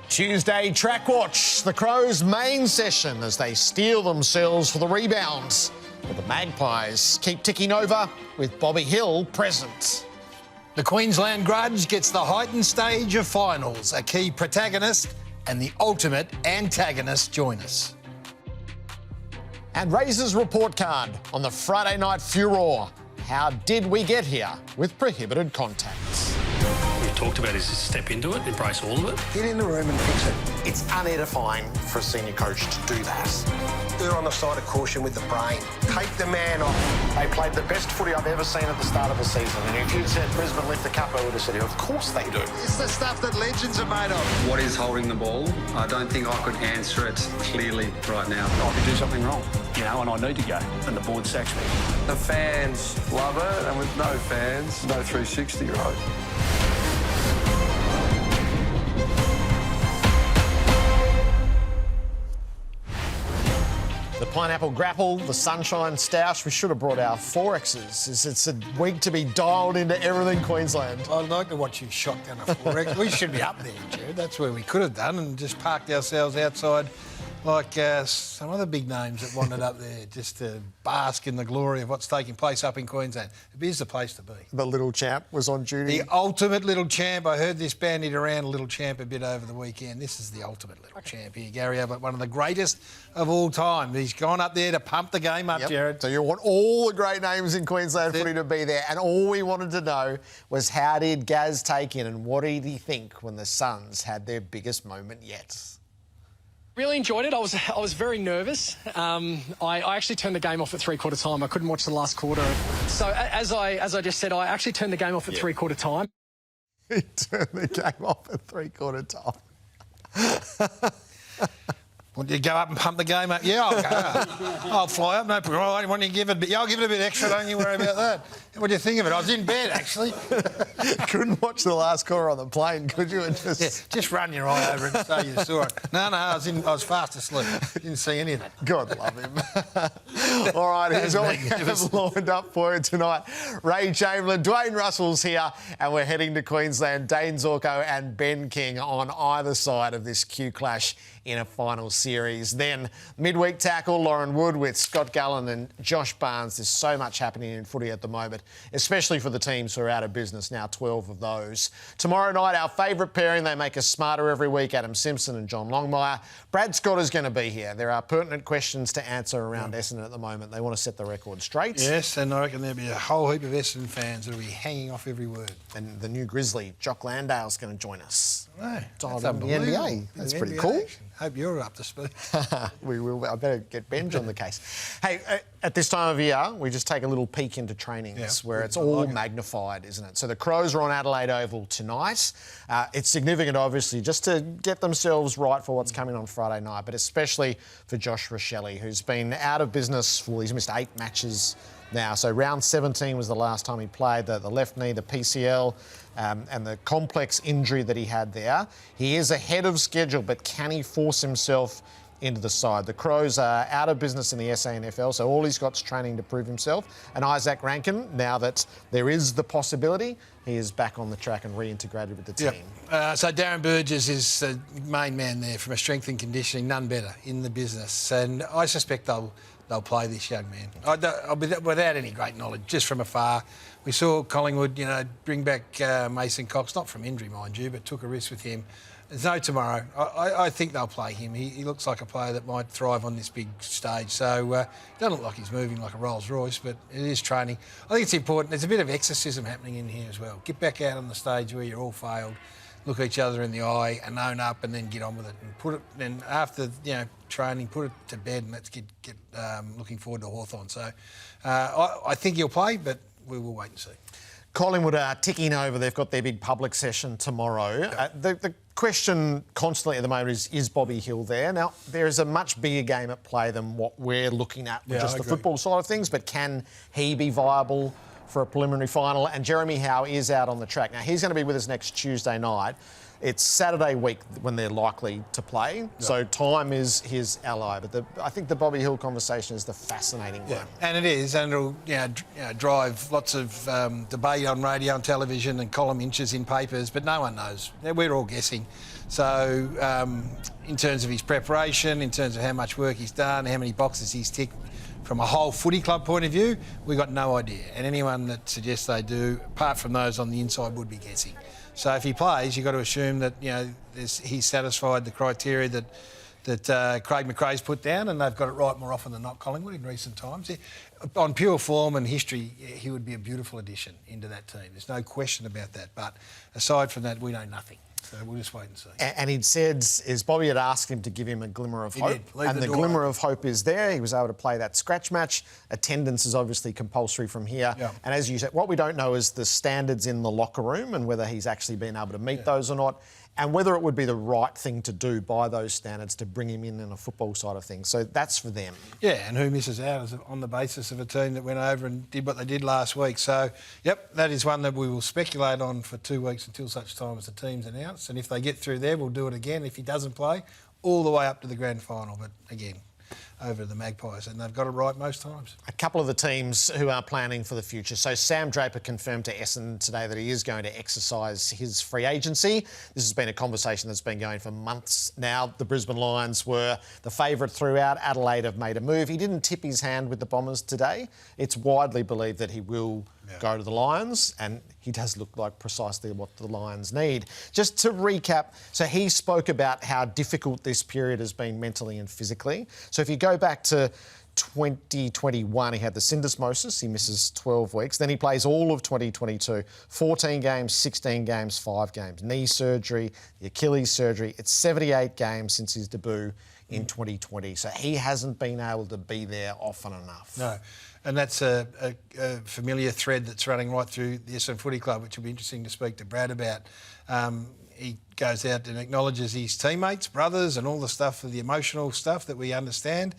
Tuesday Track Watch, the Crows' main session as they steel themselves for the rebounds. But the Magpies keep ticking over with Bobby Hill present. The Queensland grudge gets the heightened stage of finals. A key protagonist and the ultimate antagonist join us. And Razor's report card on the Friday night furore. How did we get here with prohibited contacts? We talked about is step into it, embrace all of it. Get in the room and fix it. It's unedifying for a senior coach to do that. Err on the side of caution with the brain. Take the man off. They played the best footy I've ever seen at the start of the season. And if you'd said Brisbane lift the cup, I would have said, of course they do. It's the stuff that legends are made of. What is holding the ball? I don't think I could answer it clearly right now. I could do something wrong, and I need to go, and the board sacks me. The fans love it, and with no fans, no 360, right? The Pineapple Grapple, the Sunshine Stoush. We should have brought our 4Xs. It's a week to be dialed into everything Queensland. I'd like to watch you shotgun a 4X. We should be up there, Gerard. That's where we could have done and just parked ourselves outside like some other big names that wandered up there just to bask in the glory of what's taking place up in Queensland. It is the place to be. The little champ was on duty. The ultimate little champ. I heard this bandied around little champ a bit over the weekend. This is the ultimate little champ here, Garry, but one of the greatest of all time. He's gone up there to pump the game up, Gerard. So you want all the great names in Queensland footy to be there, and all we wanted to know was how did Gaz take in and what did he think when the Suns had their biggest moment yet? Really enjoyed it. I was very nervous. I actually turned the game off at three-quarter time. I couldn't watch the last quarter. So as I just said, I actually turned the game off at three-quarter time. He turned the game off at three-quarter time. Want you to go up and pump the game up? Yeah, I'll go. I'll fly up, no problem. I want you to give it a bit. Yeah, I'll give it a bit extra, don't you worry about that. What do you think of it? I was in bed, actually. Couldn't watch the last quarter on the plane, could you? Just run your eye over it and say you saw it. No, I was fast asleep. Didn't see any of that. God love him. All right, here's all we have lined up for you tonight. Ray Chamberlain, Dwayne Russell's here, and we're heading to Queensland. Dane Zorko and Ben King on either side of this Q clash in a final series. Then midweek tackle, Lauren Wood with Scott Gallen and Josh Barnes. There's so much happening in footy at the moment, especially for the teams who are out of business now, 12 of those. Tomorrow night, our favourite pairing, they make us smarter every week, Adam Simpson and John Longmire. Brad Scott is going to be here. There are pertinent questions to answer around Essendon at the moment. They want to set the record straight. Yes, and I reckon there'll be a whole heap of Essendon fans that'll be hanging off every word. And the new Grizzly, Jock Landale's going to join us. No, Dialed that's in the NBA. That's pretty cool. Action. Hope you're up to speed. We will. I better get Benj on the case. Hey, at this time of year, we just take a little peek into trainings where it's all magnified, isn't it? So the Crows are on Adelaide Oval tonight. It's significant, obviously, just to get themselves right for what's coming on Friday night, but especially for Josh Rochelle, who's been out of business he's missed 8 matches now. So round 17 was the last time he played, the left knee, the PCL, and the complex injury that he had there. He is ahead of schedule, but can he force himself into the side? The Crows are out of business in the SANFL, so all he's got is training to prove himself. And Isaac Rankin, now that there is the possibility, he is back on the track and reintegrated with the team. So Darren Burgess is the main man there from a strength and conditioning, none better in the business. And I suspect they'll play this young man. Without any great knowledge, just from afar. We saw Collingwood, bring back Mason Cox, not from injury, mind you, but took a risk with him. There's no tomorrow. I think they'll play him. He looks like a player that might thrive on this big stage. So it doesn't look like he's moving like a Rolls Royce, but it is training. I think it's important. There's a bit of exorcism happening in here as well. Get back out on the stage where you're all failed, look each other in the eye and own up, and then get on with it. And put it. Then after training, put it to bed, and let's get looking forward to Hawthorn. So I think he'll play, but we will wait and see. Collingwood are ticking over. They've got their big public session tomorrow. The question constantly at the moment is Bobby Hill there? Now, there is a much bigger game at play than what we're looking at with just the football side of things, but can he be viable for a preliminary final? And Jeremy Howe is out on the track. Now, he's going to be with us next Tuesday night. It's Saturday week when they're likely to play, so time is his ally. But I think the Bobby Hill conversation is the fascinating one. And it is, and it'll drive lots of debate on radio and television and column inches in papers, but no one knows. We're all guessing. So in terms of his preparation, in terms of how much work he's done, how many boxes he's ticked, from a whole footy club point of view, we've got no idea. And anyone that suggests they do, apart from those on the inside, would be guessing. So if he plays, you've got to assume that he's satisfied the criteria that Craig McRae's put down, and they've got it right more often than not, Collingwood, in recent times. On pure form and history, he would be a beautiful addition into that team. There's no question about that. But aside from that, we know nothing. So we'll just wait and see. And he'd said, Bobby had asked him to give him a glimmer of hope. And the glimmer of hope is there. He was able to play that scratch match. Attendance is obviously compulsory from here. Yeah. And as you said, what we don't know is the standards in the locker room and whether he's actually been able to meet those or not, and whether it would be the right thing to do by those standards to bring him in a football side of things. So that's for them. Yeah, and who misses out is on the basis of a team that went over and did what they did last week. So, yep, that is one that we will speculate on for 2 weeks until such time as the team's announced. And if they get through there, we'll do it again. If he doesn't play, all the way up to the grand final. But again, over the Magpies, and they've got it right most times. A couple of the teams who are planning for the future. So Sam Draper confirmed to Essendon today that he is going to exercise his free agency. This has been a conversation that's been going for months now. The Brisbane Lions were the favourite throughout. Adelaide have made a move. He didn't tip his hand with the Bombers today. It's widely believed that he will go to the Lions, and he does look like precisely what the Lions need. Just to recap, so he spoke about how difficult this period has been mentally and physically. So if you go back to 2021, he had the syndesmosis, he misses 12 weeks. Then he plays all of 2022, 14 games, 16 games, 5 games. Knee surgery, the Achilles surgery. It's 78 games since his debut in 2020. So he hasn't been able to be there often enough. No. And that's a familiar thread that's running right through the Essendon Footy Club, which will be interesting to speak to Brad about. He goes out and acknowledges his teammates, brothers, and all the stuff, the emotional stuff that we understand.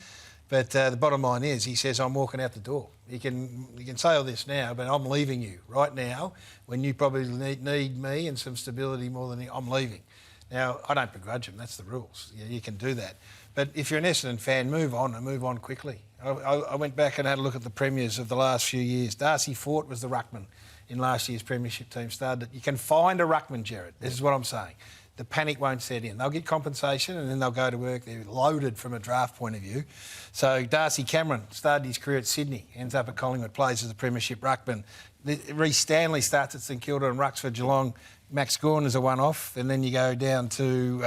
But the bottom line is, he says, I'm walking out the door. You can say all this now, but I'm leaving you right now when you probably need me and some stability more than I'm leaving. Now, I don't begrudge him. That's the rules. Yeah, you can do that. But if you're an Essendon fan, move on and move on quickly. I went back and had a look at the premiers of the last few years. Darcy Fort was the ruckman in last year's premiership team started. You can find a ruckman, Gerard. This is what I'm saying. The panic won't set in. They'll get compensation and then they'll go to work. They're loaded from a draft point of view. So Darcy Cameron started his career at Sydney, ends up at Collingwood, plays as a premiership ruckman. Rhys Stanley starts at St Kilda and rucks for Geelong. Max Gawn is a one-off, and then you go down to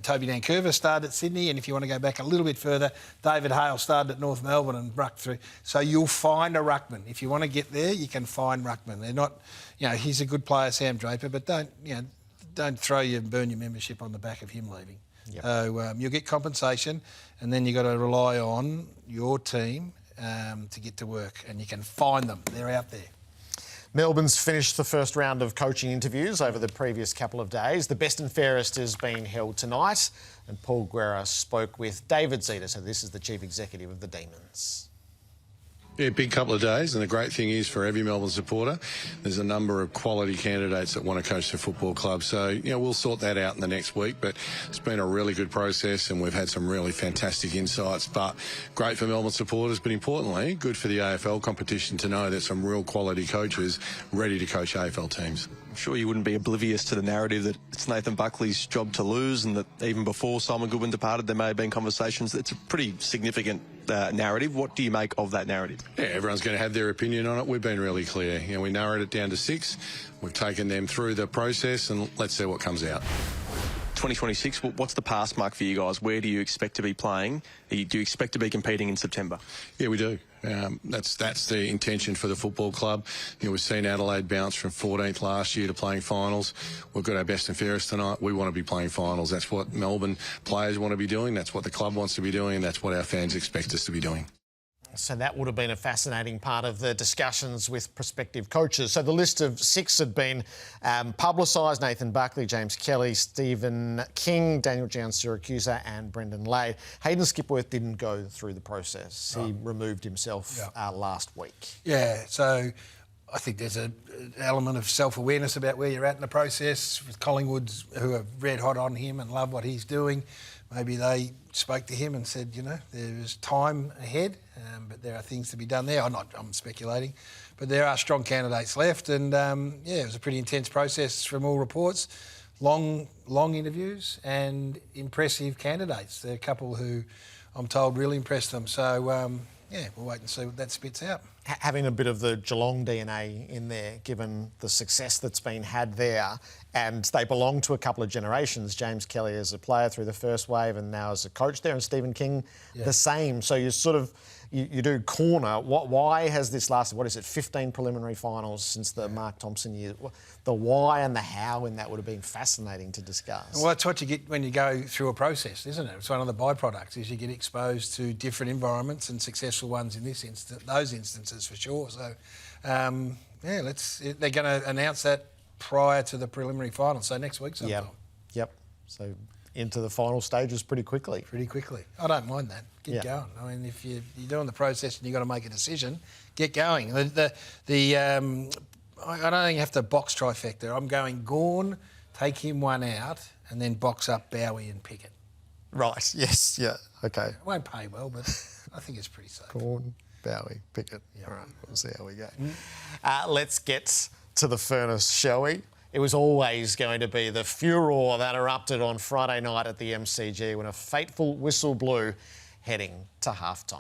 Toby Dancurva started at Sydney, and if you want to go back a little bit further, David Hale started at North Melbourne and rucked through. So you'll find a ruckman. If you want to get there, you can find ruckman. They're not, he's a good player, Sam Draper, but don't burn your membership on the back of him leaving. Yep. So you'll get compensation, and then you've got to rely on your team to get to work, and you can find them. They're out there. Melbourne's finished the first round of coaching interviews over the previous couple of days. The best and fairest has been held tonight, and Paul Guerra spoke with David Zeta, so this is the Chief Executive of the Demons. Yeah, big couple of days, and the great thing is for every Melbourne supporter, there's a number of quality candidates that want to coach the football club. So, we'll sort that out in the next week, but it's been a really good process and we've had some really fantastic insights. But great for Melbourne supporters, but importantly, good for the AFL competition to know that some real quality coaches ready to coach AFL teams. I'm sure you wouldn't be oblivious to the narrative that it's Nathan Buckley's job to lose, and that even before Simon Goodwin departed, there may have been conversations. It's a pretty significant narrative. What do you make of that narrative? Yeah, everyone's going to have their opinion on it. We've been really clear. We narrowed it down to 6. We've taken them through the process, and let's see what comes out. 2026, what's the pass mark for you guys? Where do you expect to be playing? Do you expect to be competing in September? Yeah, we do. That's the intention for the football club. We've seen Adelaide bounce from 14th last year to playing finals. We've got our best and fairest tonight. We want to be playing finals. That's what Melbourne players want to be doing. That's what the club wants to be doing. That's what our fans expect us to be doing. So that would have been a fascinating part of the discussions with prospective coaches. So the list of 6 had been publicised: Nathan Buckley, James Kelly, Stephen King, Daniel Giansiracusa and Brendan Lade. Hayden Skipworth didn't go through the process. He removed himself last week. Yeah, so I think there's an element of self-awareness about where you're at in the process. With Collingwood, who are red hot on him and love what he's doing, maybe they spoke to him and said, you know, there's time ahead, but there are things to be done there. I'm speculating, but there are strong candidates left, and it was a pretty intense process from all reports. Long interviews and impressive candidates. There are a couple who I'm told really impressed them. So, we'll wait and see what that spits out. Having a bit of the Geelong DNA in there, given the success that's been had there, and they belong to a couple of generations. James Kelly as a player through the first wave and now as a coach there, and Stephen King the same. So you sort of, you do corner. Why has this lasted, 15 preliminary finals since the Mark Thompson year? The why and the how in that would have been fascinating to discuss. Well, that's what you get when you go through a process, isn't it? It's one of the byproducts, is you get exposed to different environments and successful ones in this instance, those instances for sure. So, they're going to announce that prior to the preliminary final, so next week sometime. Yep. So into the final stages pretty quickly. I don't mind that. Get going. I mean, if you're doing the process and you've got to make a decision, get going. I don't think you have to box trifecta. I'm going Gawn, take him one out, and then box up Bowie and Pickett. Right, yes, yeah, OK. It won't pay well, but I think it's pretty safe. Gawn, Bowie, Pickett. All right, we'll see how we go. Let's get to the furnace, shall we? It was always going to be the furore that erupted on Friday night at the MCG when a fateful whistle blew heading to halftime.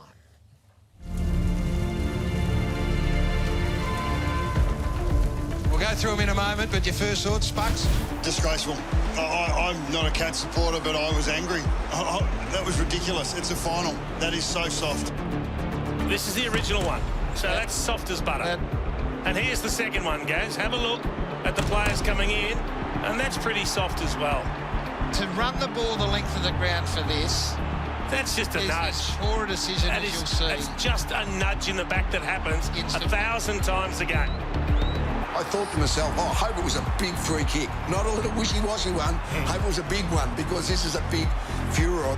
We'll go through them in a moment, but your first thoughts, Spucks? Disgraceful. I'm not a Cat supporter, but I was angry. That was ridiculous. It's a final. That is so soft. This is the original one, so that's soft as butter. And here's the second one, guys. Have a look at the players coming in, and that's pretty soft as well. To run the ball the length of the ground for this... That's just a nudge. As poor a decision as you'll see. It's just a nudge in the back that happens 1,000 times a game. I thought to myself, I hope it was a big free kick, not a little wishy-washy one. I hope it was a big one, because this is a big furore.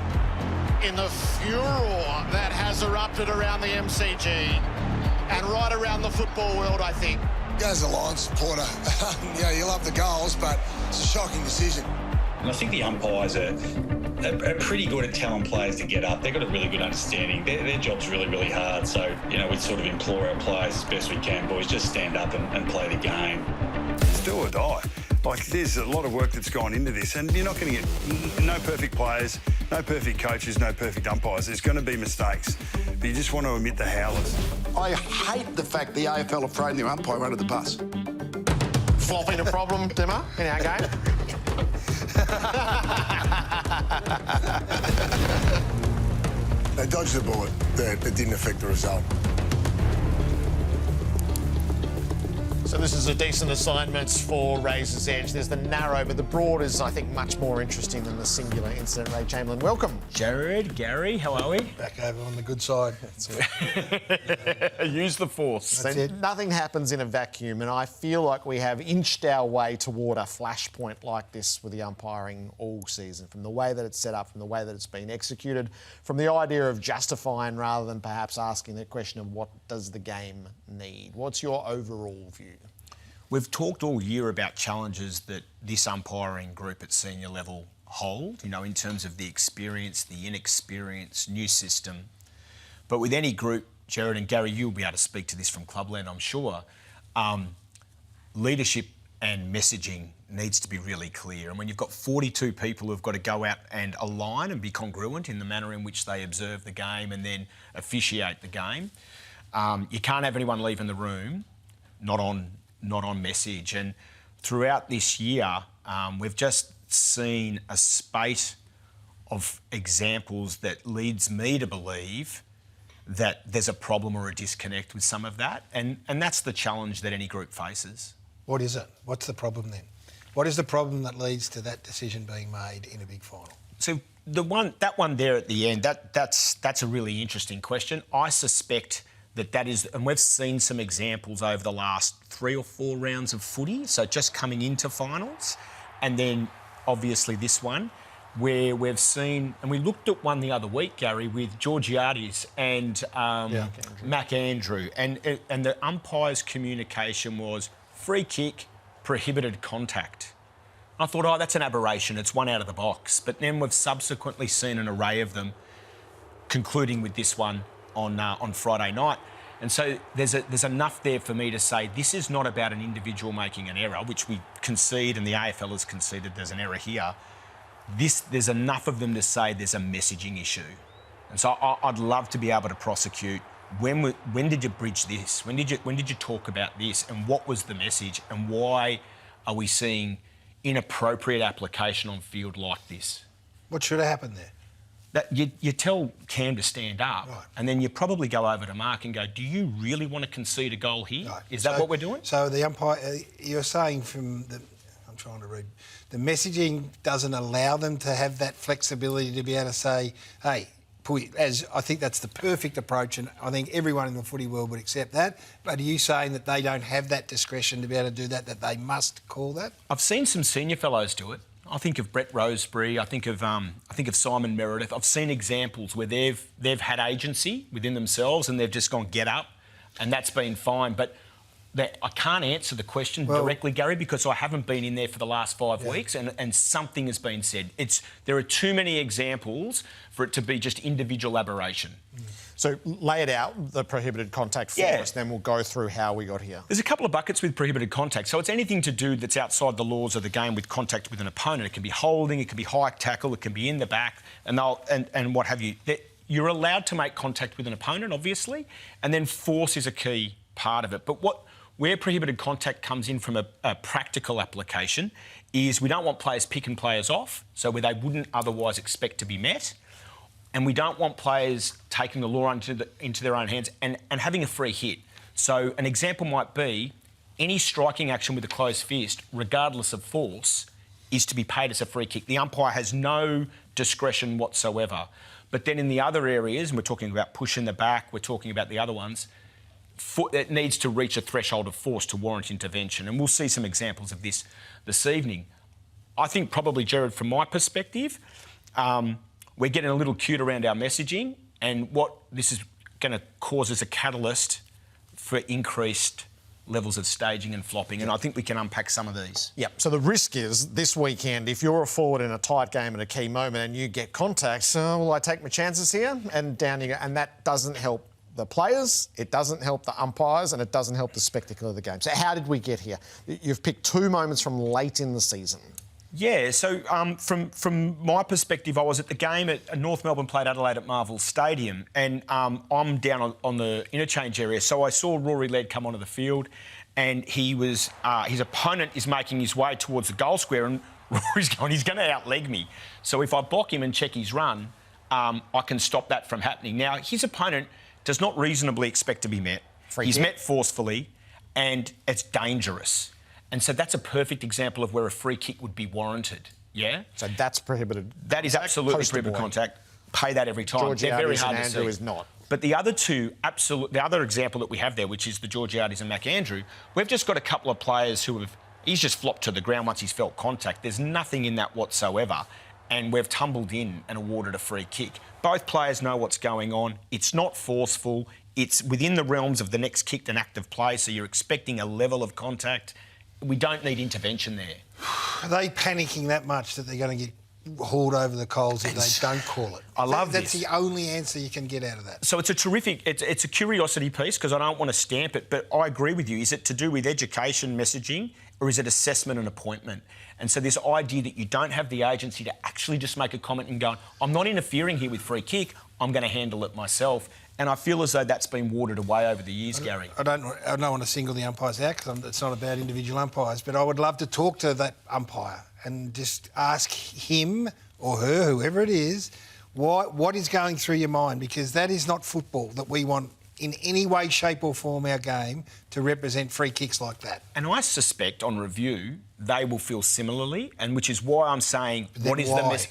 In the furore that has erupted around the MCG and right around the football world, I think. As a Lions supporter, you love the goals, but it's a shocking decision. And I think the umpires are pretty good at telling players to get up. They've got a really good understanding. Their job's really, really hard. So, we sort of implore our players as best we can, boys, just stand up and play the game. It's do or die. Like, there's a lot of work that's gone into this, and you're not going to get no perfect players, no perfect coaches, no perfect umpires. There's going to be mistakes, but you just want to omit the howlers. I hate the fact the AFL have thrown their umpire under the bus. Flopping a problem, Dimmer, in our game. They dodged the bullet. That didn't affect the result. So this is a decent assignment for Razor's Edge. There's the narrow, but the broad is, I think, much more interesting than the singular incident. Ray Chamberlain, welcome. Gerard, Garry, how are we? Back over on the good side. Use the force. So nothing happens in a vacuum, and I feel like we have inched our way toward a flashpoint like this with the umpiring all season, from the way that it's set up, from the way that it's been executed, from the idea of justifying rather than perhaps asking the question of what does the game need. What's your overall view? We've talked all year about challenges that this umpiring group at senior level hold, in terms of the experience, the inexperience, new system. But with any group, Gerard and Garry, you'll be able to speak to this from Clubland, I'm sure, leadership and messaging needs to be really clear. And when you've got 42 people who've got to go out and align and be congruent in the manner in which they observe the game and then officiate the game, you can't have anyone leaving the room not on message. And throughout this year, we've just seen a spate of examples that leads me to believe that there's a problem or a disconnect with some of that. And that's the challenge that any group faces. What is it? What's the problem then? What is the problem that leads to that decision being made in a big final? So that one there at the end, that's a really interesting question. I suspect that is, and we've seen some examples over the last 3 or 4 rounds of footy, so just coming into finals, and then obviously this one, where we've seen, and we looked at one the other week, Gary, with Georgiades and Mac Andrew, and the umpire's communication was free kick, prohibited contact. I thought, oh, that's an aberration. It's one out of the box. But then we've subsequently seen an array of them, concluding with this one on Friday night. And so there's enough there for me to say this is not about an individual making an error, which we concede, and the AFL has conceded there's an error here. There's enough of them to say there's a messaging issue. And so I'd love to be able to prosecute. When did you bridge this? When did you talk about this? And what was the message? And why are we seeing inappropriate application on field like this? What should have happened there? That you tell Cam to stand up, right, and then you probably go over to Mark and go, do you really want to concede a goal here? Right. Is that what we're doing? So the umpire, you're saying from the... I'm trying to read. The messaging doesn't allow them to have that flexibility to be able to say, hey, as I think that's the perfect approach, and I think everyone in the footy world would accept that. But are you saying that they don't have that discretion to be able to do that, that they must call that? I've seen some senior fellows do it. I think of Brett Rosebery. I think of Simon Meredith. I've seen examples where they've had agency within themselves and they've just gone get up, and that's been fine. But I can't answer the question directly, Gary, because I haven't been in there for the last 5 weeks, and something has been said. There are too many examples for it to be just individual aberration. So lay it out, the prohibited contact for us, then we'll go through how we got here. There's a couple of buckets with prohibited contact. So it's anything to do that's outside the laws of the game with contact with an opponent. It can be holding, it can be high tackle, it can be in the back, and what have you. You're allowed to make contact with an opponent, obviously, and then force is a key part of it. But where prohibited contact comes in from a practical application is we don't want players picking players off, so where they wouldn't otherwise expect to be met. And we don't want players taking the law into their own hands and having a free hit. So an example might be any striking action with a closed fist, regardless of force, is to be paid as a free kick. The umpire has no discretion whatsoever. But then in the other areas, and we're talking about push in the back, we're talking about the other ones, it needs to reach a threshold of force to warrant intervention. And we'll see some examples of this evening. I think probably, Gerard, from my perspective, we're getting a little cute around our messaging, and what this is going to cause is a catalyst for increased levels of staging and flopping, and I think we can unpack some of these. Yep. So the risk is this weekend, if you're a forward in a tight game at a key moment and you get contacts, will I take my chances here? And down you go, and that doesn't help the players, it doesn't help the umpires, and it doesn't help the spectacle of the game. So how did we get here? You've picked 2 moments from late in the season. Yeah, so from my perspective, I was at the game at North Melbourne played Adelaide at Marvel Stadium, and I'm down on the interchange area. So I saw Rory Laird come onto the field, and his opponent is making his way towards the goal square, and Rory's going, he's going to outleg me. So if I block him and check his run, I can stop that from happening. Now, his opponent does not reasonably expect to be met. He's met forcefully, and it's dangerous. And so that's a perfect example of where a free kick would be warranted, yeah? So that's prohibited. That is absolutely prohibited contact. Pay that every time. Georgiades, they're very hard and to Andrew see. Is not. But the other two, the other example that we have there, which is the Georgiades and Mac Andrew, we've just got a couple of players he's just flopped to the ground once he's felt contact. There's nothing in that whatsoever. And we've tumbled in and awarded a free kick. Both players know what's going on. It's not forceful. It's within the realms of the next kicked and active play, so you're expecting a level of contact. We don't need intervention there. Are they panicking that much that they're going to get hauled over the coals if they don't call it? I love That's the only answer you can get out of that. So it's a terrific... It's a curiosity piece because I don't want to stamp it, but I agree with you. Is it to do with education messaging or is it assessment and appointment? And so this idea that you don't have the agency to actually just make a comment and go, I'm not interfering here with free kick, I'm going to handle it myself. And I feel as though that's been watered away over the years, Garry. I don't want to single the umpires out because it's not about individual umpires, but I would love to talk to that umpire and just ask him or her, whoever it is, what is going through your mind, because that is not football that we want in any way, shape or form our game to represent free kicks like that. And I suspect on review they will feel similarly, and which is why I'm saying what is the message?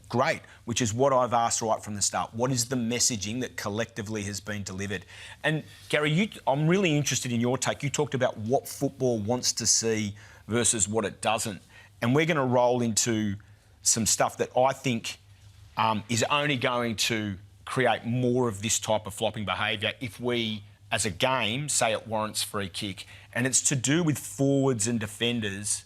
Great, which is what I've asked right from the start. What is the messaging that collectively has been delivered? And Garry, I'm really interested in your take. You talked about what football wants to see versus what it doesn't, and we're going to roll into some stuff that I think is only going to create more of this type of flopping behaviour if we, as a game, say it warrants free kick. And it's to do with forwards and defenders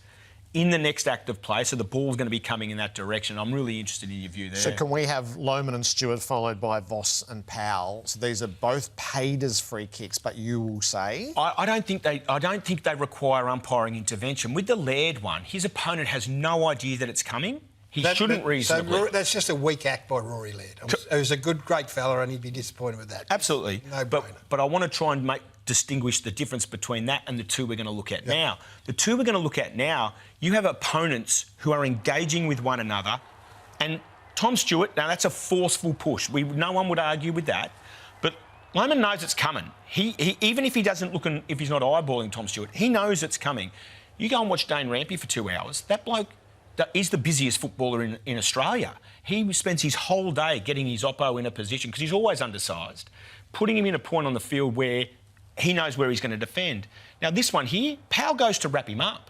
in the next act of play, so the ball's going to be coming in that direction. I'm really interested in your view there. So can we have Lohmann and Stewart followed by Voss and Powell? So these are both paid as free kicks, but you will say I don't think they require umpiring intervention. With the Laird one, his opponent has no idea that it's coming. He shouldn't reasonably. So that's just a weak act by Rory Laird. It was a great fella, and he'd be disappointed with that. Absolutely. No brainer. But I want to try and distinguish the difference between that and the two we're going to look at now. The two we're going to look at now, you have opponents who are engaging with one another, and Tom Stewart, now that's a forceful push. No one would argue with that, but Lohmann knows it's coming. He even if he doesn't look, if he's not eyeballing Tom Stewart, he knows it's coming. You go and watch Dane Rampy for 2 hours. That bloke is the busiest footballer in Australia. He spends his whole day getting his oppo in a position, because he's always undersized, putting him in a point on the field where he knows where he's going to defend. Now, this one here, Powell goes to wrap him up.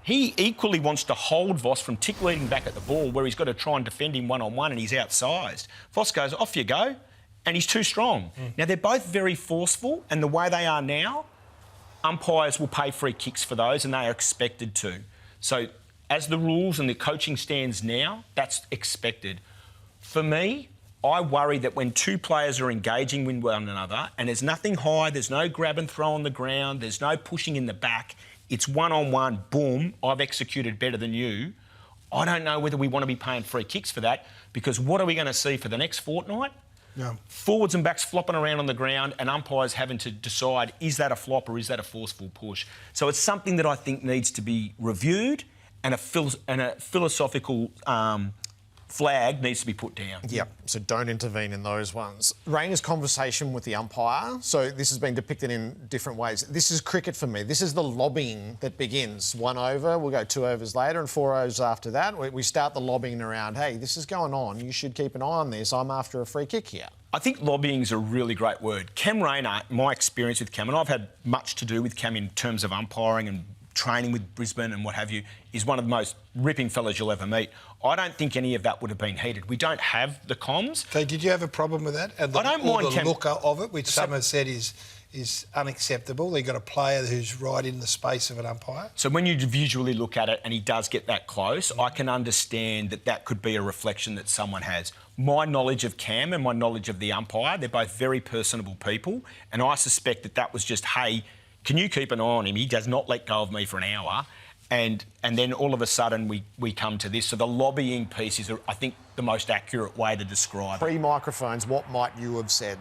He equally wants to hold Voss from tick-leading back at the ball, where he's got to try and defend him one-on-one, and he's outsized. Voss goes, off you go, and he's too strong. Now, they're both very forceful, and the way they are now, umpires will pay free kicks for those, and they are expected to. So, as the rules and the coaching stands now, that's expected. For me, I worry that when two players are engaging with one another and there's nothing high, there's no grab and throw on the ground, there's no pushing in the back, it's one-on-one, boom, I've executed better than you. I don't know whether we want to be paying free kicks for that, because what are we going to see for the next fortnight? Yeah. Forwards and backs flopping around on the ground and umpires having to decide, is that a flop or is that a forceful push? So it's something that I think needs to be reviewed, and a philosophical flag needs to be put down. Yep, so don't intervene in those ones. Rayner's conversation with the umpire, so this has been depicted in different ways. This is cricket for me. This is the lobbying that begins. 1 over, we'll go 2 overs later, and 4 overs after that. We start the lobbying around, hey, this is going on, you should keep an eye on this, I'm after a free kick here. I think lobbying is a really great word. Cam Rayner, my experience with Cam, and I've had much to do with Cam in terms of umpiring and training with Brisbane and what have you, is one of the most ripping fellas you'll ever meet. I don't think any of that would have been heated. We don't have the comms. So did you have a problem with that? And I don't mind the look of it, which some have said is unacceptable. They've got a player who's right in the space of an umpire. So when you visually look at it and he does get that close, I can understand that could be a reflection that someone has. My knowledge of Cam and my knowledge of the umpire, they're both very personable people, and I suspect that was just, hey, can you keep an eye on him? He does not let go of me for an hour. And then all of a sudden we come to this. So the lobbying piece is, I think, the most accurate way to describe it. Pre-microphones, what might you have said?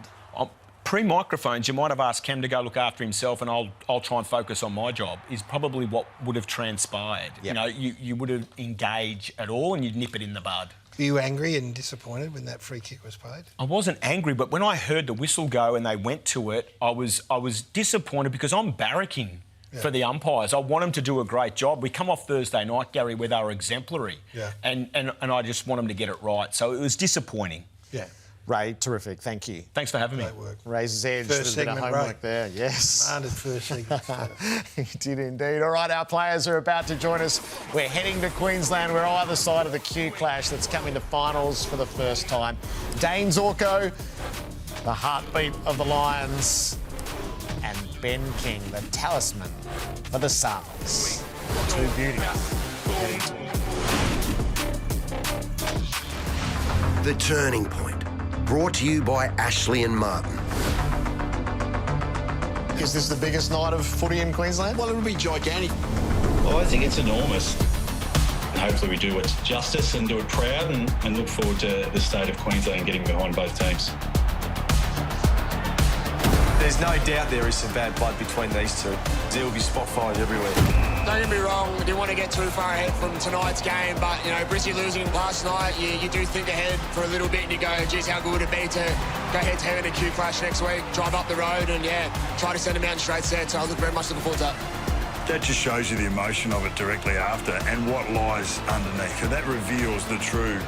Pre-microphones, you might have asked Cam to go look after himself and I'll try and focus on my job, is probably what would have transpired. Yep. You know, you would have engaged at all and you'd nip it in the bud. Were you angry and disappointed when that free kick was paid? I wasn't angry, but when I heard the whistle go and they went to it, I was disappointed, because I'm barracking for the umpires. I want them to do a great job. We come off Thursday night, Garry, where they were exemplary. Yeah. And I just want them to get it right. So it was disappointing. Yeah. Ray, terrific. Thank you. Thanks for having me. Great work. Ray's edge. First There's a bit of segment, homework Ray. there. Yes. Demanded first segment. He did indeed. All right, our players are about to join us. We're heading to Queensland. We're either side of the Q Clash that's coming to finals for the first time. Dane Zorko, the heartbeat of the Lions, and Ben King, the talisman for the Suns. Two beauties. The Turning Point, brought to you by Ashley and Martin. Is this the biggest night of footy in Queensland? Well, it'll be gigantic. Well, I think it's enormous. And hopefully we do it justice and do it proud, and look forward to the state of Queensland getting behind both teams. There's no doubt there is some bad blood between these two. There will be spot fires everywhere. Don't get me wrong, I didn't want to get too far ahead from tonight's game, but, you know, Brizzy losing last night, you do think ahead for a little bit and you go, geez, how good would it be to go head-to-head in a Q Clash next week, drive up the road and, try to send them out in straight sets. So I look very much looking forward to that. That just shows you the emotion of it directly after and what lies underneath. So that reveals the true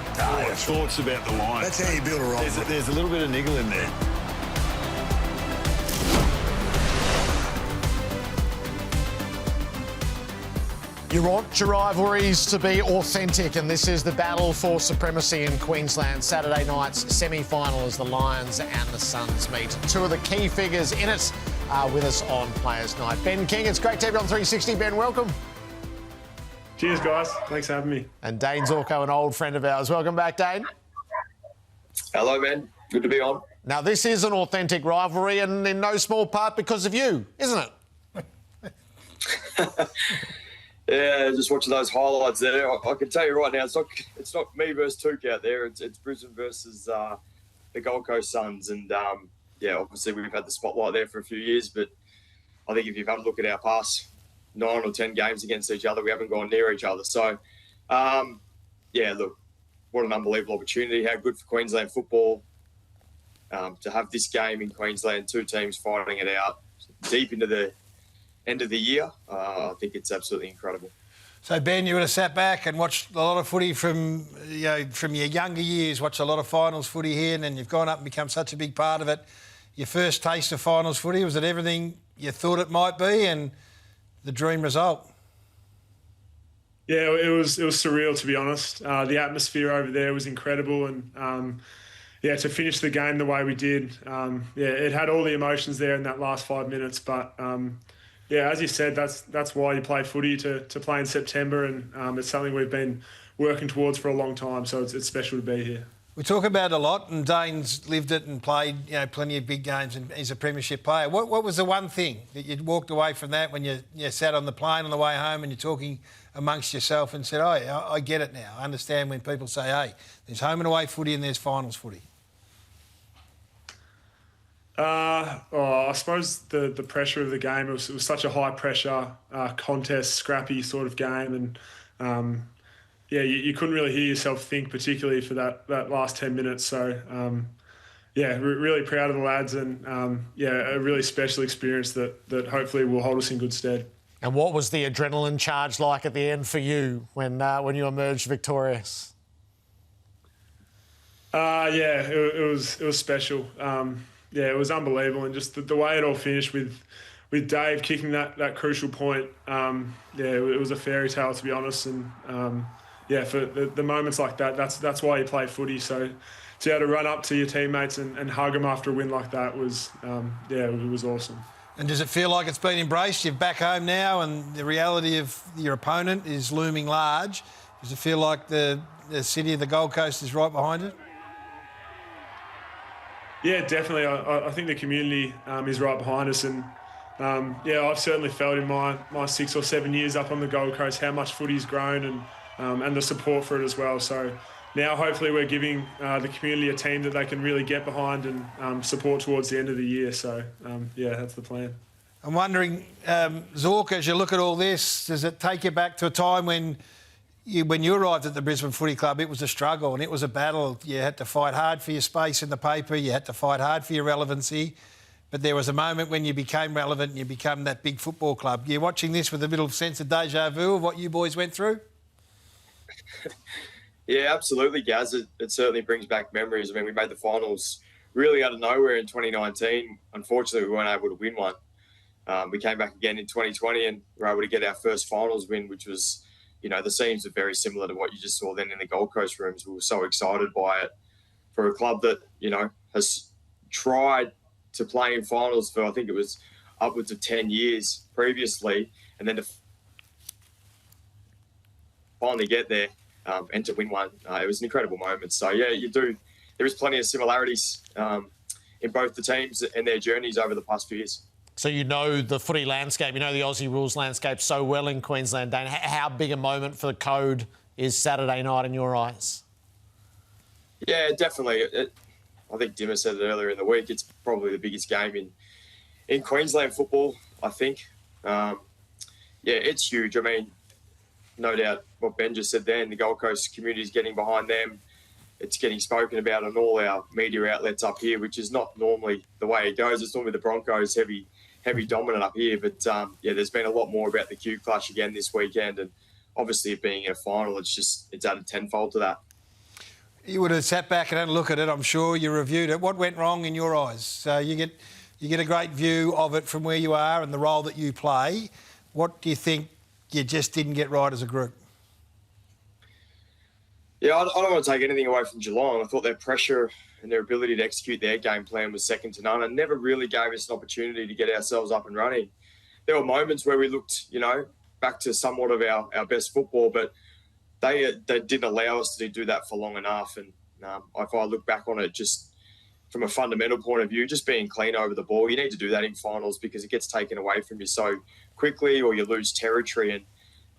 thoughts about the Lions. That's how you build a rivalry. There's a little bit of niggle in there. You want your rivalries to be authentic, and this is the battle for supremacy in Queensland. Saturday night's semi-final as the Lions and the Suns meet. Two of the key figures in it are with us on Players Night. Ben King, it's great to have you on 360. Ben, welcome. Cheers, guys. Thanks for having me. And Dane Zorko, an old friend of ours. Welcome back, Dane. Hello, man. Good to be on. Now, this is an authentic rivalry, and in no small part because of you, isn't it? Yeah, just watching those highlights there. I can tell you right now, it's not me versus Took out there. It's Brisbane versus the Gold Coast Suns. And, yeah, obviously we've had the spotlight there for a few years, but I think if you've had a look at our past 9 or 10 games against each other, we haven't gone near each other. So, yeah, look, what an unbelievable opportunity. How good for Queensland football to have this game in Queensland, two teams fighting it out deep into the end of the year. I think it's absolutely incredible. So, Ben, you would have sat back and watched a lot of footy from your younger years, watched a lot of finals footy here, and then you've gone up and become such a big part of it. Your first taste of finals footy, was it everything you thought it might be and the dream result? Yeah, it was surreal, to be honest. The atmosphere over there was incredible, and yeah, to finish the game the way we did, yeah, it had all the emotions there in that last 5 minutes. But yeah, as you said, that's why you play footy, to play in September, and it's something we've been working towards for a long time. So it's special to be here. We talk about it a lot, and Dane's lived it and played, plenty of big games, and he's a premiership player. What was the one thing that you walked away from that when you sat on the plane on the way home and you're talking amongst yourself and said, "Oh, I get it now. I understand when people say, hey, there's home and away footy and there's finals footy." I suppose the pressure of the game, it was such a high pressure contest, scrappy sort of game, and yeah, you couldn't really hear yourself think, particularly for that last 10 minutes. So yeah, really proud of the lads, and yeah, a really special experience that hopefully will hold us in good stead. And what was the adrenaline charge like at the end for you when you emerged victorious? Yeah, it was special. Yeah, it was unbelievable, and just the way it all finished with Dave kicking that crucial point. Yeah, it was a fairy tale, to be honest. And yeah, for the moments like that, that's why you play footy. So to be able to run up to your teammates and hug them after a win like that was, yeah, it was awesome. And does it feel like it's been embraced? You're back home now, and the reality of your opponent is looming large. Does it feel like the city of the Gold Coast is right behind it? Yeah, definitely. I think the community is right behind us, and yeah, I've certainly felt in my 6 or 7 years up on the Gold Coast how much footy's grown, and the support for it as well. So now hopefully we're giving the community a team that they can really get behind and support towards the end of the year. So yeah, that's the plan. I'm wondering, Zork, as you look at all this, does it take you back to a time when you arrived at the Brisbane Footy Club, it was a struggle and it was a battle. You had to fight hard for your space in the paper. You had to fight hard for your relevancy. But there was a moment when you became relevant and you become that big football club. You're watching this with a little sense of deja vu of what you boys went through? Yeah, absolutely, Gaz. It certainly brings back memories. I mean, we made the finals really out of nowhere in 2019. Unfortunately, we weren't able to win one. We came back again in 2020 and were able to get our first finals win, which was, the scenes are very similar to what you just saw then in the Gold Coast rooms. We were so excited by it for a club that, has tried to play in finals for, I think it was upwards of 10 years previously, and then to finally get there and to win one, it was an incredible moment. So, yeah, there is plenty of similarities in both the teams and their journeys over the past few years. So you know the footy landscape, you know the Aussie rules landscape so well in Queensland, Dane. How big a moment for the code is Saturday night in your eyes? Yeah, definitely. I think Dimmer said it earlier in the week. It's probably the biggest game in Queensland football, I think. Yeah, it's huge. I mean, no doubt what Ben just said then, the Gold Coast community is getting behind them. It's getting spoken about on all our media outlets up here, which is not normally the way it goes. It's normally the Broncos heavy dominant up here. But, yeah, there's been a lot more about the Q Clash again this weekend. And obviously it being a final, it's added tenfold to that. You would have sat back and had a look at it, I'm sure. You reviewed it. What went wrong in your eyes? So you get a great view of it from where you are and the role that you play. What do you think you just didn't get right as a group? Yeah, I don't want to take anything away from Geelong. I thought their pressure and their ability to execute their game plan was second to none and never really gave us an opportunity to get ourselves up and running. There were moments where we looked, back to somewhat of our best football, but they didn't allow us to do that for long enough. And if I look back on it, just from a fundamental point of view, just being clean over the ball, you need to do that in finals because it gets taken away from you so quickly or you lose territory. And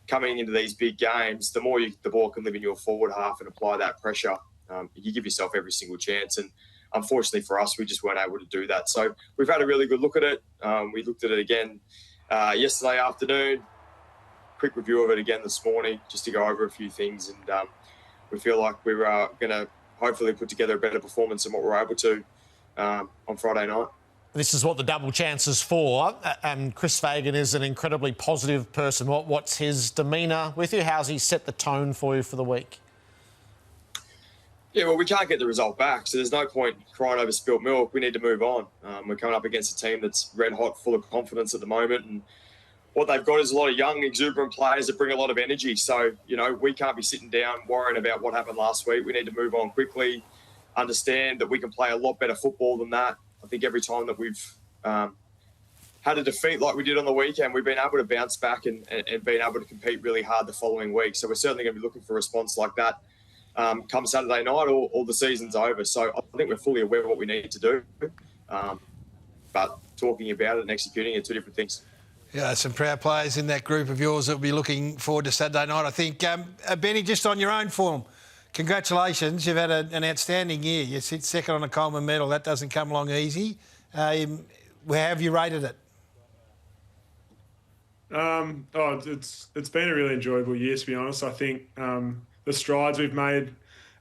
coming into these big games, the more the ball can live in your forward half and apply that pressure, you give yourself every single chance. And unfortunately for us, we just weren't able to do that. So we've had a really good look at it. We looked at it again yesterday afternoon, quick review of it again this morning, just to go over a few things. And we feel like we're going to hopefully put together a better performance than what we're able to on Friday night. This is what the double chance is for. Chris Fagan is an incredibly positive person. What's his demeanour with you? How's he set the tone for you for the week? Yeah, well, we can't get the result back, so there's no point crying over spilt milk. We need to move on. We're coming up against a team that's red hot, full of confidence at the moment, and what they've got is a lot of young, exuberant players that bring a lot of energy. So, we can't be sitting down worrying about what happened last week. We need to move on quickly, understand that we can play a lot better football than that. I think every time that we've had a defeat like we did on the weekend, we've been able to bounce back and been able to compete really hard the following week. So we're certainly going to be looking for a response like that come Saturday night or the season's over. So I think we're fully aware of what we need to do. But talking about it and executing are two different things. Yeah, some proud players in that group of yours that will be looking forward to Saturday night, I think. Benny, just on your own form, congratulations. You've had an outstanding year. You sit second on a Coleman medal. That doesn't come along easy. Where have you rated it? It's been a really enjoyable year, to be honest. I think the strides we've made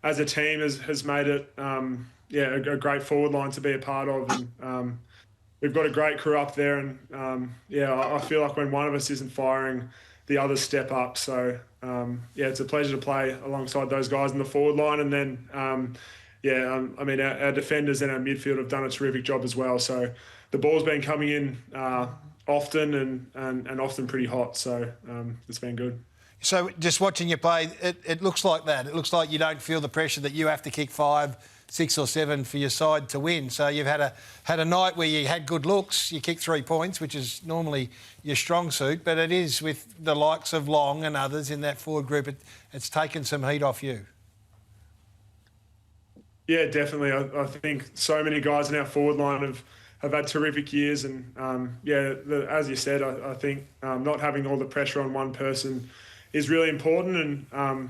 as a team has made it a great forward line to be a part of. And we've got a great crew up there. And, I feel like when one of us isn't firing, the others step up. So, it's a pleasure to play alongside those guys in the forward line. And then, our defenders and our midfield have done a terrific job as well. So the ball's been coming in often and often pretty hot. So it's been good. So just watching you play, it looks like that. It looks like you don't feel the pressure that you have to kick 5, 6 or 7 for your side to win. So you've had a night where you had good looks, you kicked 3 points, which is normally your strong suit, but it is with the likes of Long and others in that forward group, it's taken some heat off you. Yeah, definitely. I think so many guys in our forward line have had terrific years, and as you said, I think not having all the pressure on one person is really important, and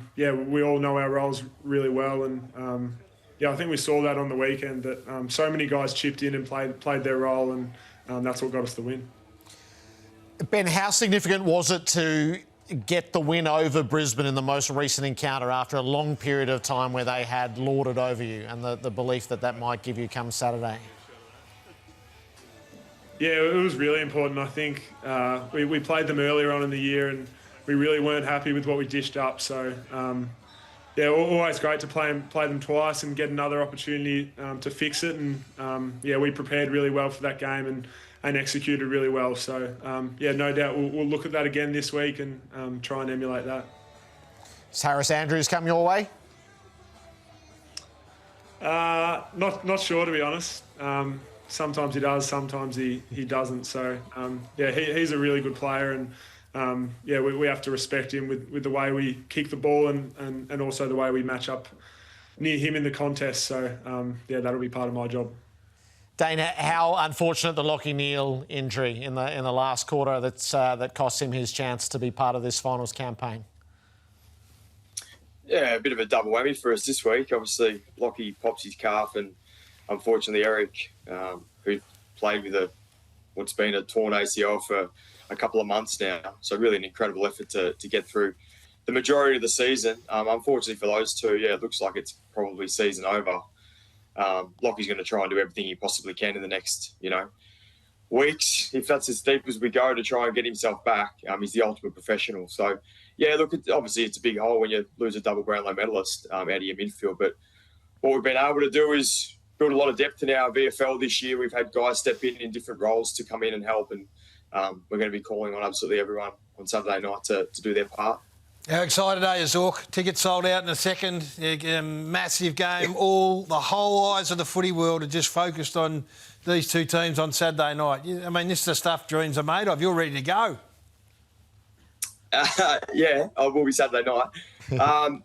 we all know our roles really well, and I think we saw that on the weekend, that so many guys chipped in and played their role, and that's what got us the win. Ben, how significant was it to get the win over Brisbane in the most recent encounter after a long period of time where they had lorded over you, and the belief that might give you come Saturday? Yeah, it was really important. I think we played them earlier on in the year and we really weren't happy with what we dished up. So, always great to play them twice and get another opportunity to fix it. And, we prepared really well for that game and executed really well. So, no doubt we'll look at that again this week and try and emulate that. Does Harris Andrews come your way? Not sure, to be honest. Sometimes he does, sometimes he doesn't. So, he's a really good player, and we have to respect him with the way we kick the ball and also the way we match up near him in the contest. So, that'll be part of my job. Dana, how unfortunate the Lachie Neale injury in the last quarter that cost him his chance to be part of this finals campaign. Yeah, a bit of a double whammy for us this week. Obviously, Lachie pops his calf, and unfortunately, Eric, who played with what's been a torn ACL for a couple of months now. So really an incredible effort to get through the majority of the season. Unfortunately for those two, it looks like it's probably season over. Lockie's going to try and do everything he possibly can in the next, weeks. If that's as deep as we go to try and get himself back, he's the ultimate professional. So, obviously it's a big hole when you lose a double Brownlow medalist out of your midfield. But what we've been able to do is build a lot of depth in our VFL this year. We've had guys step in different roles to come in and help, and we're going to be calling on absolutely everyone on Saturday night to do their part. How excited are you, Zork? Tickets sold out in a second. Massive game. The whole eyes of the footy world are just focused on these two teams on Saturday night. I mean, this is the stuff dreams are made of. You're ready to go. Yeah, I will be Saturday night.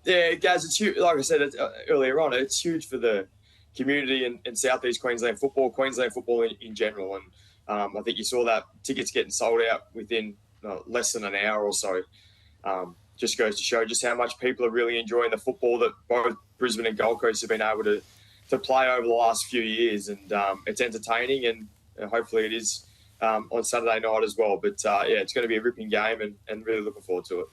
Yeah, Gaz, it's huge. Like I said earlier on, it's huge for the community in South East Queensland football in general. And I think you saw that tickets getting sold out within less than an hour or so. Just goes to show just how much people are really enjoying the football that both Brisbane and Gold Coast have been able to play over the last few years. And it's entertaining, and hopefully it is on Saturday night as well. But, yeah, it's going to be a ripping game and really looking forward to it.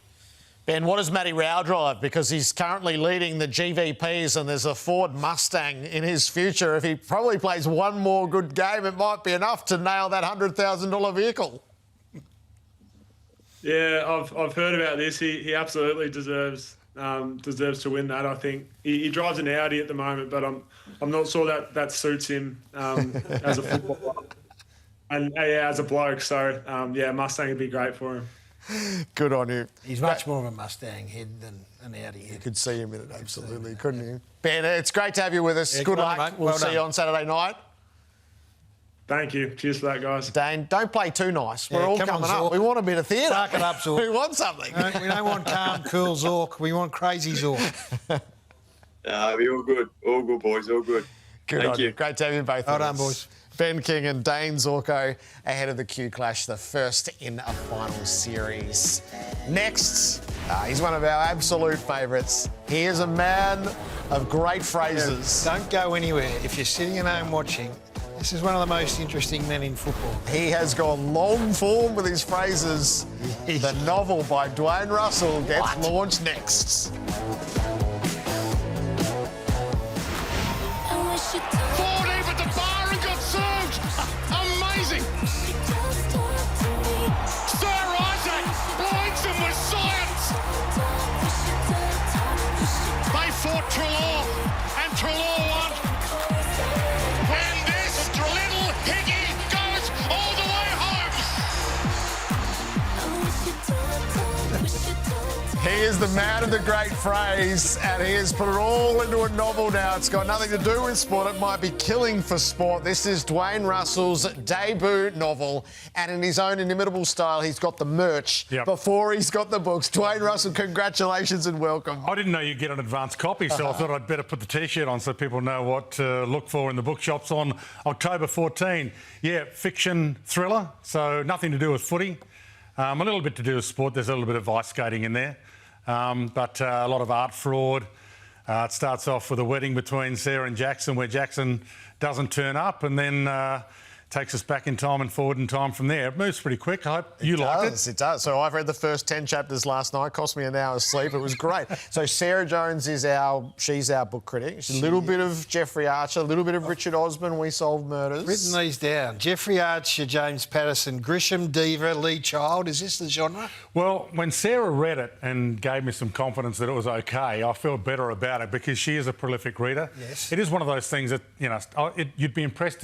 Ben, what does Matty Rao drive? Because he's currently leading the GVPs and there's a Ford Mustang in his future. If he probably plays one more good game, it might be enough to nail that $100,000 vehicle. Yeah, I've heard about this. He absolutely deserves to win that. I think he drives an Audi at the moment, but I'm not sure that suits him as a footballer and as a bloke. So yeah, Mustang would be great for him. Good on you. He's much more of a Mustang head than an Audi head. You could see him in it, absolutely, couldn't you? Ben, it's great to have you with us. Yeah, good luck. mate. We'll see you on Saturday night. Thank you. Cheers for that, guys. Dane, don't play too nice. Yeah, We're all come coming on, up. Zork. We want a bit of theatre. Spark it up, Zork. We want something. We don't want calm, cool Zork. We want crazy Zork. We're all good. All good, boys. All good. Good Thank on you. you. Great to have you both Well with done, us. boys. Ben King and Dane Zorko ahead of the Q Clash, the first in a final series. Next, he's one of our absolute favourites. He is a man of great phrases. Don't go anywhere. If you're sitting at home watching, this is one of the most interesting men in football. He has gone long form with his phrases. The novel by Dwayne Russell gets launched next. Ford at the bar and got served. Amazing. Sir Isaac blinds him with science. They fought Trelaw, and Trelaw won. And this little Higgy goes all the way home. He is the man of the great phrase, and he has put it all into a novel now. It's got nothing to do with sport. It might be killing for sport. This is Dwayne Russell's debut novel, and in his own inimitable style, he's got the merch before he's got the books. Dwayne Russell, congratulations and welcome. I didn't know you'd get an advance copy, so I thought I'd better put the T-shirt on so people know what to look for in the bookshops on October 14. Yeah, fiction thriller, so nothing to do with footy. A little bit to do with sport. There's a little bit of ice skating in there. But a lot of art fraud. It starts off with a wedding between Sarah and Jackson where Jackson doesn't turn up and then takes us back in time and forward in time from there. It moves pretty quick. I hope you liked it. It does. So I've read the first 10 chapters last night. Cost me an hour's sleep. It was great. So Sarah Jones is she's our book critic. She's a little bit of Jeffrey Archer, a little bit of Richard Osman, We Solve Murders. Written these down. Jeffrey Archer, James Patterson, Grisham, Diva, Lee Child. Is this the genre? Well, when Sarah read it and gave me some confidence that it was okay, I felt better about it because she is a prolific reader. Yes. It is one of those things that, you know, you'd be impressed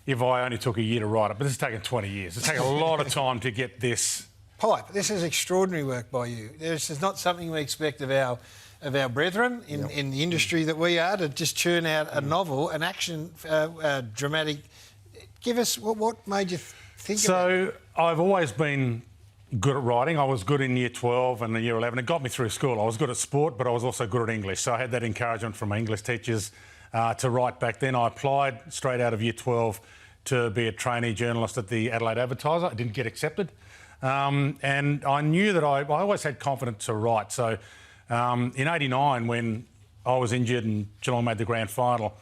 if I only took a year to write it, but this has taken 20 years. It's taken a lot of time to get this. Pipe, this is extraordinary work by you. This is not something we expect of our brethren in the industry that we are, to just churn out a novel, an action, dramatic. Give us, what made you think of it? So I've always been good at writing. I was good in year 12 and year 11. It got me through school. I was good at sport, but I was also good at English. So I had that encouragement from my English teachers to write back then. I applied straight out of year 12 to be a trainee journalist at the Adelaide Advertiser. I didn't get accepted. And I knew that I always had confidence to write. So in '89, when I was injured and Geelong made the grand final,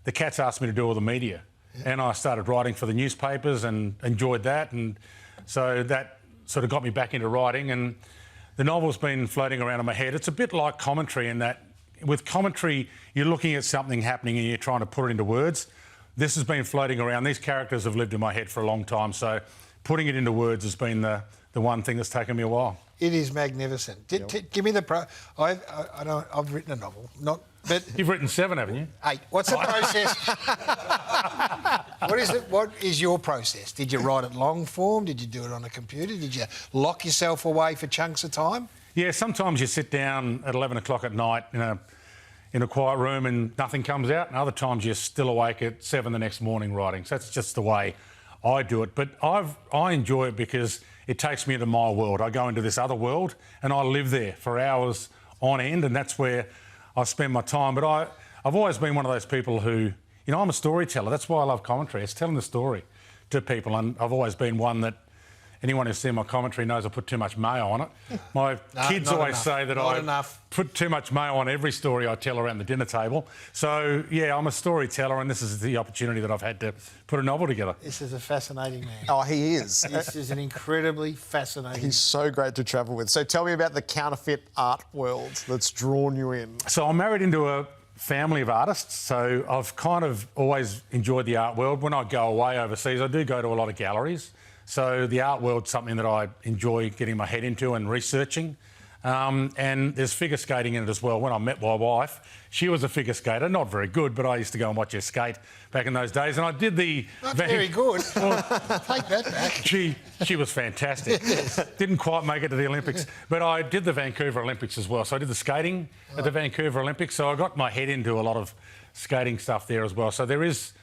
the Cats asked me to do all the media. Yeah. And I started writing for the newspapers and enjoyed that. And so that sort of got me back into writing. And the novel's been floating around in my head. It's a bit like commentary in that with commentary, you're looking at something happening and you're trying to put it into words. This has been floating around. These characters have lived in my head for a long time. So putting it into words has been the one thing that's taken me a while. It is magnificent. Give me the I've written a novel, but you've written 7, haven't you? 8. What's the process? What is your process? Did you write it long form? Did you do it on a computer? Did you lock yourself away for chunks of time? Yeah, sometimes you sit down at 11 o'clock at night in a quiet room and nothing comes out, and other times you're still awake at 7 the next morning writing. So that's just the way I do it. But I enjoy it because it takes me into my world. I go into this other world and I live there for hours on end, and that's where I spend my time. But I've always been one of those people who, I'm a storyteller. That's why I love commentary. It's telling the story to people, and I've always been one that anyone who's seen my commentary knows I put too much mayo on it. My kids always say that I put too much mayo on every story I tell around the dinner table. So, yeah, I'm a storyteller, and this is the opportunity that I've had to put a novel together. This is a fascinating man. Oh, he is. This is an incredibly fascinating He's so great to travel with. So tell me about the counterfeit art world that's drawn you in. So I'm married into a family of artists, so I've kind of always enjoyed the art world. When I go away overseas, I do go to a lot of galleries. So the art world's something that I enjoy getting my head into and researching. And there's figure skating in it as well. When I met my wife, she was a figure skater, not very good, but I used to go and watch her skate back in those days. And I did the... Not very good. Well, take that back. She was fantastic. Didn't quite make it to the Olympics, but I did the Vancouver Olympics as well. So I did the skating at the Vancouver Olympics. So I got my head into a lot of skating stuff there as well. So there is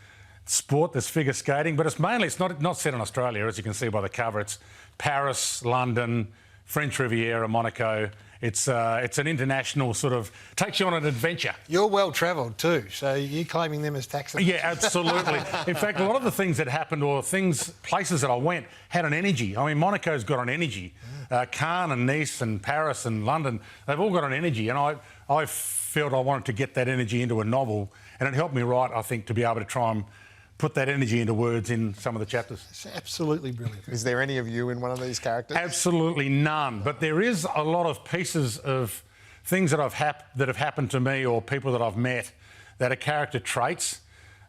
sport, there's figure skating, but it's not set in Australia, as you can see by the cover. It's Paris, London, French Riviera, Monaco. It's an international sort of, takes you on an adventure. You're well travelled too, so you're claiming them as tax. Yeah, absolutely. In fact, a lot of the things that happened, or places that I went, had an energy. I mean, Monaco's got an energy. Cannes and Nice and Paris and London, they've all got an energy, and I felt I wanted to get that energy into a novel, and it helped me write, I think, to be able to try and put that energy into words in some of the chapters. It's absolutely brilliant. Is there any of you in one of these characters? Absolutely none. But there is a lot of pieces of things that have happened to me or people that I've met that are character traits.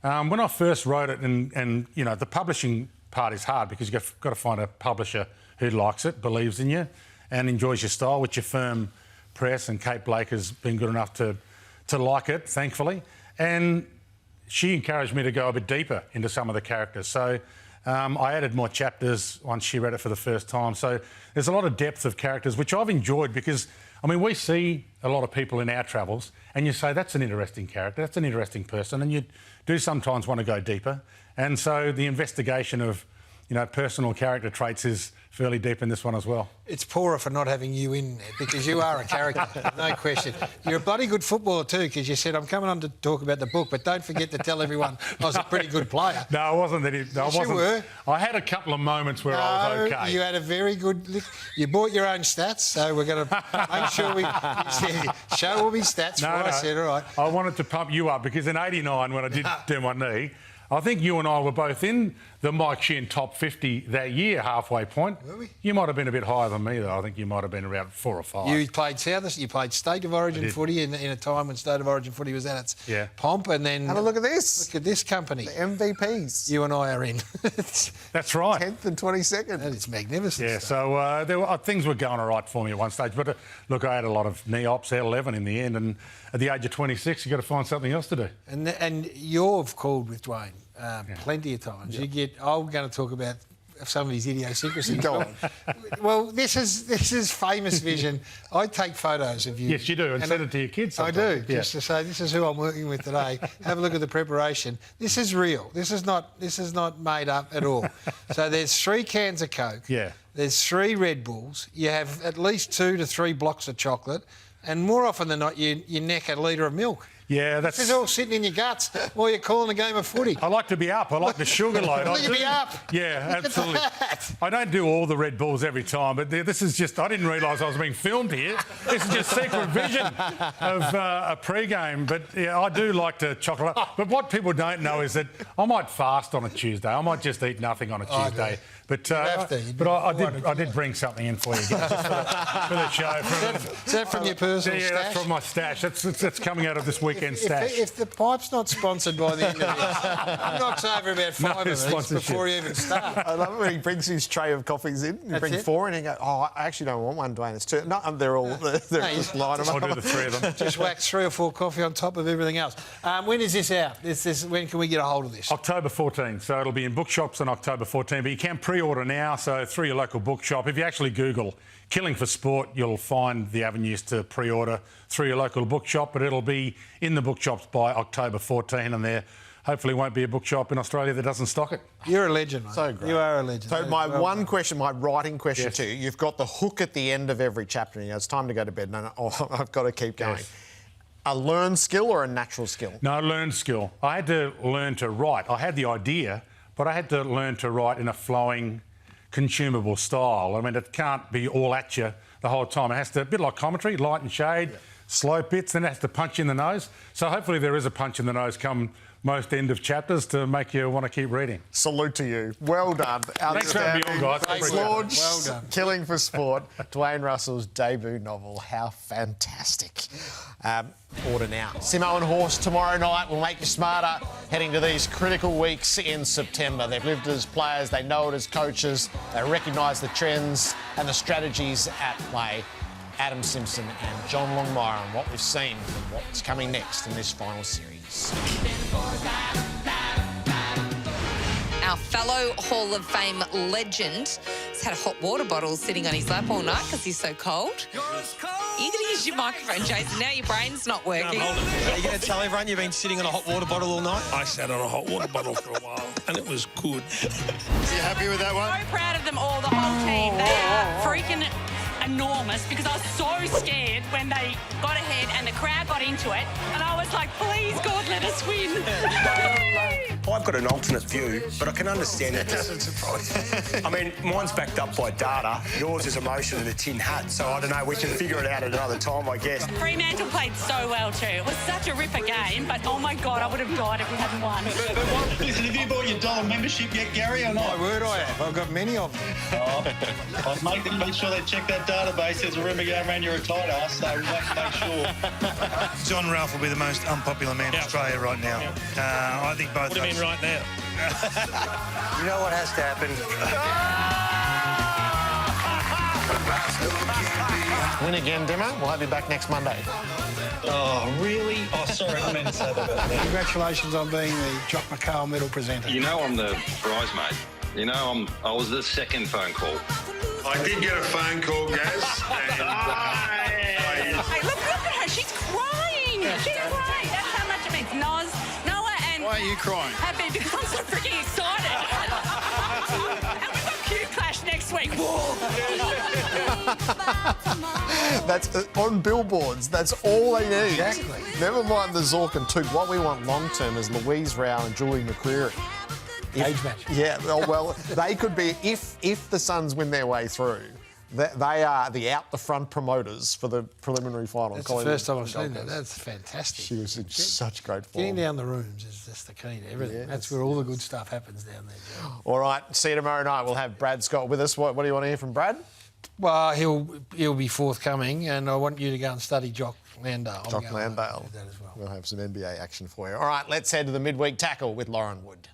When I first wrote it, and the publishing part is hard because you've got to find a publisher who likes it, believes in you, and enjoys your style, which your firm press, and Kate Blake has been good enough to like it, thankfully. And she encouraged me to go a bit deeper into some of the characters. So I added more chapters once she read it for the first time. So there's a lot of depth of characters, which I've enjoyed because, I mean, we see a lot of people in our travels and you say, that's an interesting character, that's an interesting person, and you do sometimes want to go deeper. And so the investigation of, personal character traits is fairly deep in this one as well. It's poorer for not having you in there because you are a character, no question. You're a bloody good footballer too because you said, I'm coming on to talk about the book, but don't forget to tell everyone I was a pretty good player. No, I wasn't. You were. I had a couple of moments where I was OK. You had a very good... You bought your own stats, so we're going to make sure show all these stats before I said, all right. I wanted to pump you up because in '89 when I did do my knee, I think you and I were both in the Mike Shinn top 50 that year, halfway point. Were we? You might have been a bit higher than me, though. I think you might have been around 4 or 5. You played you played State of Origin footy in a time when State of Origin footy was at its pomp, and then... Have a look at this. Look at this company. The MVPs. You and I are in. That's right. 10th and 22nd. That is magnificent. Yeah, so things were going all right for me at one stage. But, look, I had a lot of knee ops at 11 in the end, and at the age of 26, you've got to find something else to do. And you've called with Dwayne plenty of times. Yep. I'm going to talk about some of his idiosyncrasies. Go on. Well, this is famous vision. I take photos of you. Yes, you do, and send it to your kids sometimes. I do, just to say this is who I'm working with today. Have a look at the preparation. This is real. This is not made up at all. So there's 3 cans of Coke. Yeah. There's 3 Red Bulls. You have at least 2 to 3 blocks of chocolate, and more often than not, you neck a litre of milk. Yeah, that's... This is all sitting in your guts while you're calling a game of footy. I like to be up. I like the sugar load. Will you be up? Yeah, absolutely. I don't do all the Red Bulls every time, but this is just... I didn't realise I was being filmed here. This is just secret vision of a pre-game. But, yeah, I do like to chocolate. But what people don't know is that I might fast on a Tuesday. I might just eat nothing on a Tuesday. But I did bring something in for you guys for the show. Is that from your personal stash? Yeah, that's from my stash. That's coming out of this weekend's stash. If the pipe's not sponsored by the end of this, he knocks over about 5 of these before he even starts. I love it when he brings his tray of coffees in. You bring 4 and he goes, "Oh, I actually don't want one, Dwayne. It's 2. No, they're all just line them up. I'll do the 3 of them. Just wax 3 or 4 coffee on top of everything else. When is this out? When can we get a hold of this? October 14. So it'll be in bookshops on October 14. But you can pre-order now. So through your local bookshop. If you actually Google Killing for Sport, you'll find the avenues to pre-order through your local bookshop. But it'll be in the bookshops by October 14, and there hopefully won't be a bookshop in Australia that doesn't stock it. You're a legend, mate. So great. You are a legend. So my writing question to you, you've got the hook at the end of every chapter. You know, it's time to go to bed. No, I've got to keep going. Yes. A learned skill or a natural skill? No, a learned skill. I had to learn to write. I had the idea, but I had to learn to write in a flowing, consumable style. I mean, it can't be all at you the whole time. It has to, a bit like commentary, light and shade, slow bits, then it has to punch in the nose. So hopefully there is a punch in the nose come most end of chapters to make you want to keep reading. Salute to you. Well done. Thanks for having me on, guys. Thanks, Lord. Well done. Killing for Sport, Dwayne Russell's debut novel. How fantastic. Order now. Simo and Horse tomorrow night will make you smarter heading to these critical weeks in September. They've lived as players, they know it as coaches, they recognise the trends and the strategies at play. Adam Simpson and John Longmire on what we've seen and what's coming next in this final series. Our fellow Hall of Fame legend has had a hot water bottle sitting on his lap all night because he's so cold. You're going to use your microphone, Jason. Now your brain's not working. Are you going to tell everyone you've been sitting on a hot water bottle all night? I sat on a hot water bottle for a while, and it was good. You happy with that one? So proud of them all, the whole team. They are freaking enormous because I was so scared when they got ahead and the crowd got into it, and I was like, please, God, let us win. I've got an alternate view, but I can understand it doesn't surprise me. I mean, mine's backed up by data. Yours is emotion and a tin hat, so I don't know, we can figure it out at another time, I guess. Fremantle played so well too. It was such a ripper game, but oh my God, I would have died if we hadn't won. Listen, have you bought your dollar membership yet, Garry, or not? My word, I have. I've got many of them. I'll make sure they check that database. There's a rumour going around you're a tight ass, so we'll have to make sure. John Ralph will be the most unpopular man in Australia right now. I think both. What do you mean right now? You know what has to happen? Win again, Dimmer. We'll have you back next Monday. Oh, really? Oh, sorry, I meant to say that. Congratulations on being the Jock McHale Medal presenter. You know I'm the bridesmaid. You know I was the second phone call. I did get a phone call, Gaz. Hey, look at her. She's crying. She's crying. That's how much it means. Noah and... Why are you crying? Happy because I'm so freaking excited. And we've got Q Clash next week. Whoa. That's on billboards. That's all they need. Exactly. Never mind the Zork and Took. What we want long term is Louise Rao and Julie McCreary. Cage match. Yeah, well, they could be, if the Suns win their way through, they are the out-the-front promoters for the preliminary final. That's the first time I've seen that. That's fantastic. She was in such great form. Getting down the rooms is just the key to everything. Yeah, that's where all the good stuff happens down there. All right, see you tomorrow night. We'll have Brad Scott with us. What do you want to hear from Brad? Well, he'll be forthcoming, and I want you to go and study Jock Landale. Jock Landale. We'll have some NBA action for you. All right, let's head to the midweek tackle with Lauren Wood.